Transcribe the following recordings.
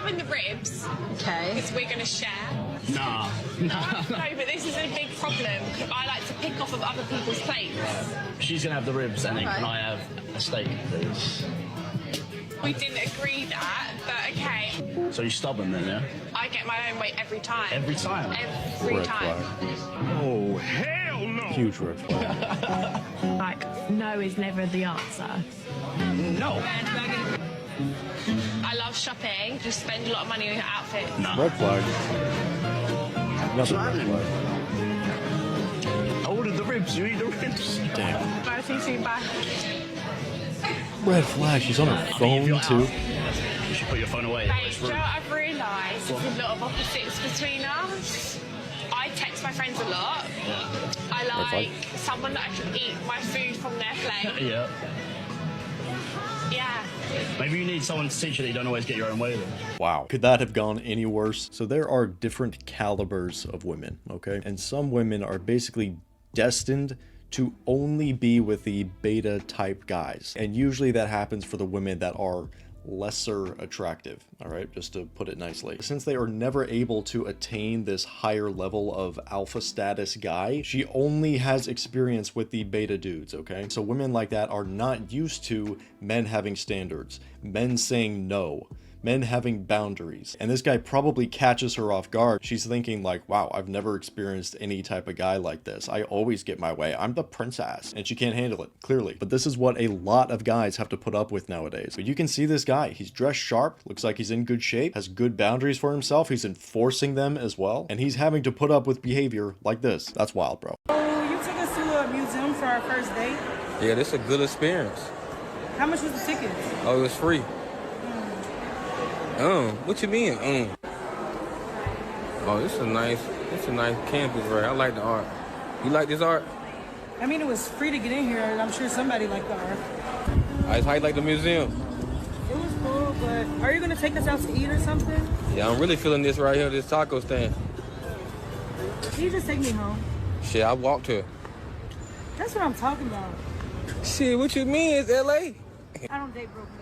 having the ribs. Okay. Because we're going to share. Nah. No, but this is a big problem. I like to pick off of other people's plates. She's going to have the ribs, and then can I have a steak, please? We didn't agree that, but okay. So you're stubborn then, yeah? I get my own way every time. Every time? Every Red time. flag. Oh, hell no! Huge red flag. Like, no is never the answer. No! I love shopping. Just spend a lot of money on your outfit. Nah. Red flag. Another red flag. I ordered the ribs, you eat the ribs. Damn. Bye, see you, bye. Red flag. She's on her If phone you're too. out, you should put your phone away. Babe, It's do you rude. know what I've realised? There's a lot of opposites between us. I text my friends a lot. Yeah. I like flag. someone that I can eat my food from their plate. Yeah. Yeah. Maybe you need someone to teach you that you don't always get your own way then. Wow. Could that have gone any worse? So there are different calibers of women, okay? And some women are basically destined to only be with the beta type guys. And usually that happens for the women that are lesser attractive, all right, just to put it nicely. Since they are never able to attain this higher level of alpha status guy, she only has experience with the beta dudes, okay? So women like that are not used to men having standards, men saying no, men having boundaries. And this guy probably catches her off guard. She's thinking like, wow, I've never experienced any type of guy like this. I always get my way. I'm the princess. And she can't handle it, clearly. But this is what a lot of guys have to put up with nowadays. But you can see this guy. He's dressed sharp, looks like he's in good shape, has good boundaries for himself. He's enforcing them as well. And he's having to put up with behavior like this. That's wild, bro. Oh, you took us to a museum for our first date. Yeah, this is a good experience. How much was the ticket? Oh, it was free. What you mean? Oh, it's a nice campus, right? I like the art. You like this art? I mean, it was free to get in here. I'm sure somebody liked the art. I like the museum. It was cool, but are you gonna take us out to eat or something? Yeah, I'm really feeling this right here, this taco stand. Can you just take me home? Shit, I walked here. That's what I'm talking about. Shit, what you mean? It's L.A. I don't date broke niggas.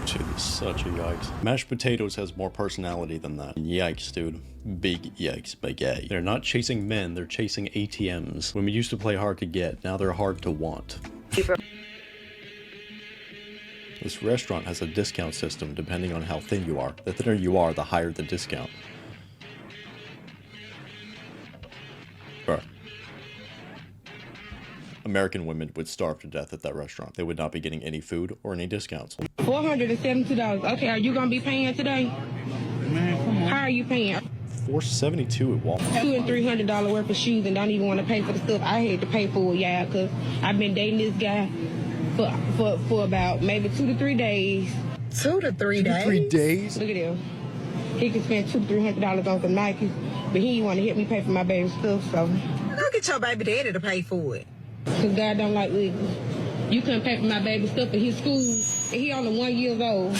Dude, it's such a yikes. Mashed potatoes has more personality than that. Yikes, dude. Big yikes, big yay. They're not chasing men, they're chasing ATMs. Women used to play hard to get, now they're hard to want. This restaurant has a discount system depending on how thin you are. The thinner you are, the higher the discount. Bruh. American women would starve to death at that restaurant. They would not be getting any food or any discounts. $472. Okay, are you gonna be paying today? Man, come on. How are you paying? $472 at Walmart. $200 and $300 worth of shoes and don't even want to pay for the stuff I had to pay for, yeah, because I've been dating this guy for about maybe 2 to 3 days. 2 to 3 days? 3 days? Look at him. He can spend $200 to $300 on some Nikes, but he didn't want to help me pay for my baby stuff, so. Go get your baby daddy to pay for it. Because God don't like ugly. You couldn't pay for my baby stuff in his school, and he only 1 year old.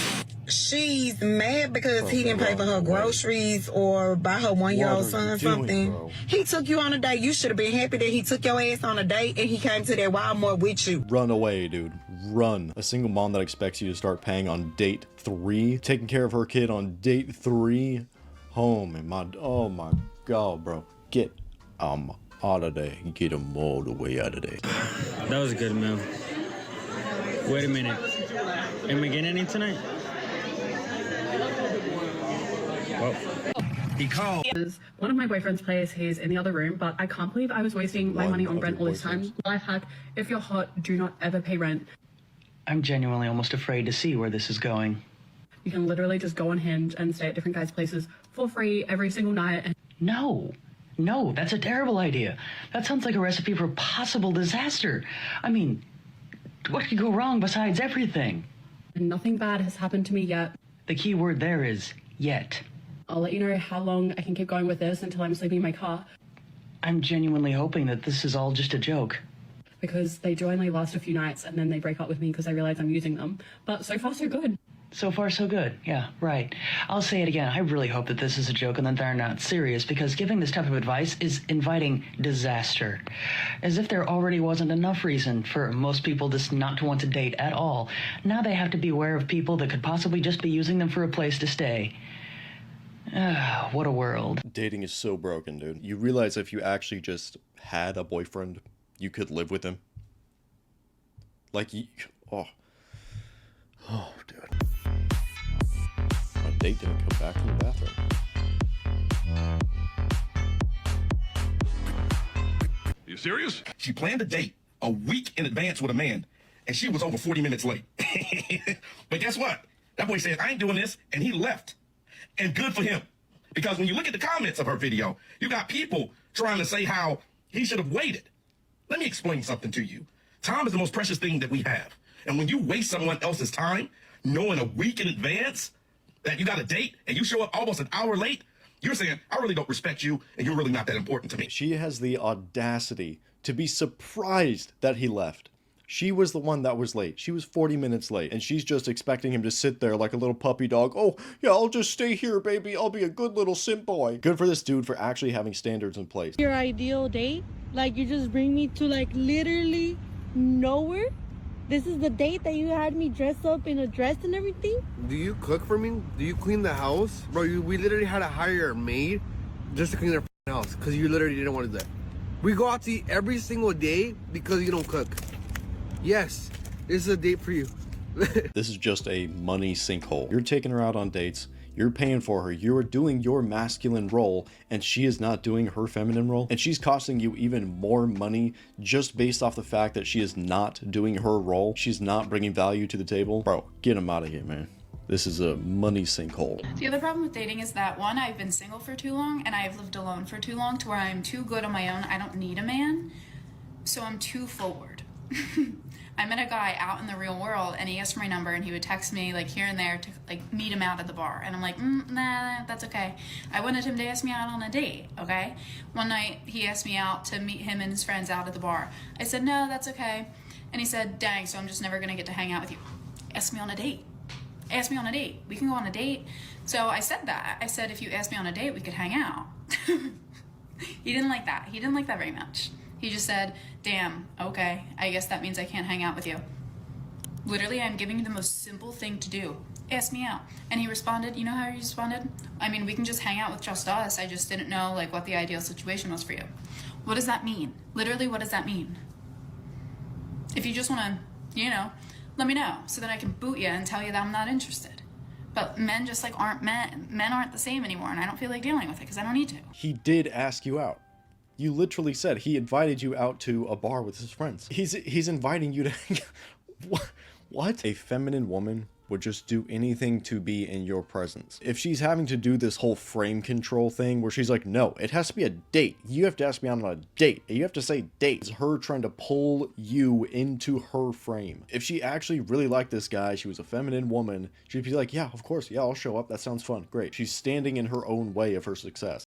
She's mad because he didn't pay for her groceries or buy her 1-year-old son something. Bro? He took you on a date. You should have been happy that he took your ass on a date and he came to that Walmart with you. Run away, dude. Run. A single mom that expects you to start paying on date 3, taking care of her kid on date 3. Home and oh my god, bro. Get out of there. Get them all the way out of there. That was a good meal. Wait a minute. Am I getting any tonight? Well, He called. One of my boyfriend's plays, he's in the other room, but I can't believe I was wasting my money on rent all this time. Life hack, if you're hot, do not ever pay rent. I'm genuinely almost afraid to see where this is going. You can literally just go on Hinge and stay at different guys' places for free every single night. And No, that's a terrible idea. That sounds like a recipe for possible disaster. I mean, what could go wrong besides everything? nothing bad has happened to me yet. The key word there is yet. I'll let you know how long I can keep going with this until I'm sleeping in my car. I'm genuinely hoping that this is all just a joke. Because they do only last a few nights and then they break up with me because they realize I'm using them. But so far so good. So far, so good. Yeah, right. I'll say it again. I really hope that this is a joke and that they're not serious, because giving this type of advice is inviting disaster. As if there already wasn't enough reason for most people just not to want to date at all. Now they have to be aware of people that could possibly just be using them for a place to stay. What a world. Dating is so broken, dude. You realize if you actually just had a boyfriend, you could live with him. Like, oh, dude. My date didn't come back from the bathroom. You serious? She planned a date a week in advance with a man, and she was over 40 minutes late. But guess what? That boy said, I ain't doing this, and he left. And good for him. Because when you look at the comments of her video, you got people trying to say how he should have waited. Let me explain something to you. Time is the most precious thing that we have. And when you waste someone else's time, knowing a week in advance that you got a date and you show up almost an hour late, you're saying, I really don't respect you and you're really not that important to me. She has the audacity to be surprised that he left. She was the one that was late. She was 40 minutes late, and she's just expecting him to sit there like a little puppy dog. Oh, yeah, I'll just stay here, baby. I'll be a good little simp boy. Good for this dude for actually having standards in place. Your ideal date? Like, you just bring me to, like, literally nowhere? This is the date that you had me dress up in a dress and everything? Do you cook for me? Do you clean the house? Bro, we literally had to hire a maid just to clean our house because you literally didn't want to do that. We go out to eat every single day because you don't cook. Yes, this is a date for you. This is just a money sinkhole. You're taking her out on dates. You're paying for her. You're doing your masculine role, and she is not doing her feminine role. And she's costing you even more money just based off the fact that she is not doing her role. She's not bringing value to the table. Bro, get him out of here, man. This is a money sinkhole. The other problem with dating is that, one, I've been single for too long, and I've lived alone for too long to where I'm too good on my own. I don't need a man, so I'm too forward. I met a guy out in the real world, and he asked for my number, and he would text me like here and there to like meet him out at the bar, and I'm like, nah, that's okay. I wanted him to ask me out on a date. Okay, one night he asked me out to meet him and his friends out at the bar. I said, no, that's okay. And he said, dang, so I'm just never gonna get to hang out with you. Ask me on a date. Ask me on a date. We can go on a date. So I said that. I said, if you ask me on a date, we could hang out. He didn't like that. He didn't like that very much. He just said, damn, okay, I guess that means I can't hang out with you. Literally, I'm giving you the most simple thing to do. Ask me out. And he responded, you know how he responded? I mean, we can just hang out with just us. I just didn't know like what the ideal situation was for you. What does that mean? Literally, what does that mean? If you just want to, you know, let me know so that I can boot you and tell you that I'm not interested. But men just like aren't men. Men aren't the same anymore, and I don't feel like dealing with it because I don't need to. He did ask you out. You literally said he invited you out to a bar with his friends. He's inviting you to what? A feminine woman would just do anything to be in your presence. If she's having to do this whole frame control thing where she's like, no, it has to be a date. You have to ask me out on a date. You have to say date. It's her trying to pull you into her frame. If she actually really liked this guy, she was a feminine woman, she'd be like, yeah, of course. Yeah, I'll show up. That sounds fun. Great. She's standing in her own way of her success.